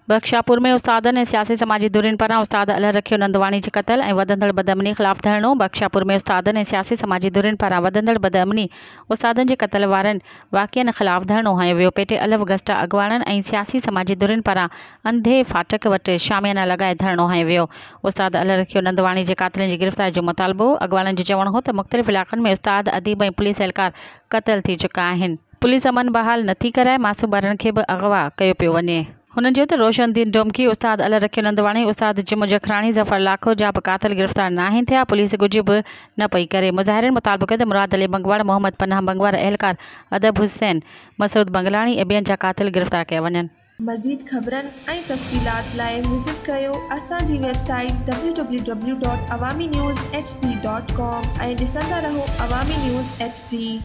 बख्शापुर में उस्तादनि ऐं सियासी समाजी धुरियुनि पारां उस्ताद अल रखियो नंदवाणी जे क़त्ल ऐं वधंदड़ बदअमनी ख़िलाफ़ धरणो। बख्शापुर में उस्तादनि ऐं सियासी समाजी धुरियुनि पारां वधंदड़ बदअमनी उस्तादनि जे क़त्ल वारनि वाक़िअनि ख़िलाफ़ धरणो हंयो वियो। पेटे अलव गस्टा अॻवाननि ऐं सियासी समाजी धुरियुनि पारां अंधे फाटक वटि शामियाना लॻाए धरणो हंयो वियो। उस्ताद अल रखियो नंदवाणी जे क़ातिलनि जी गिरफ़्तारी जो मुतालबो। अॻवाननि जो चवणु हो त मुख़्तलिफ़ इलाक़नि में उस्ताद, अदीब ऐं पुलिस एहलकार क़त्ल थी चुका आहिनि। पुलिस अमन बहाल नथी कराए, मासूम ॿारनि खे बि अग़वा कयो पियो वञे। हुननि चयो त रोशनदीन डोमकी, उस्ताद अल रखियो नंदवाणी, उस्ताद जिम जखराणी, ज़फ़र लाखो जा बि क़ातिल गिरफ़्तार नाहिनि थिया। पुलिस कुझु बि न पई करे। मुज़ाहिरनि मुतालबो कयो त मुराद अली बंगवार, मोहम्मद पनाह बंगवार, एहलकार अदब हुसैन, मसूद बंगलाणी ऐं ॿियनि जा क़ातिल गिरफ़्तार कया वञनि। मज़ीद ख़बरनि ऐं तफ़सीलात लाइ विज़िट कयो असांजी वेबसाइट www.awamiNewsHD.com ऐं ॾिसंदा रहो अवामी न्यूज़ HD।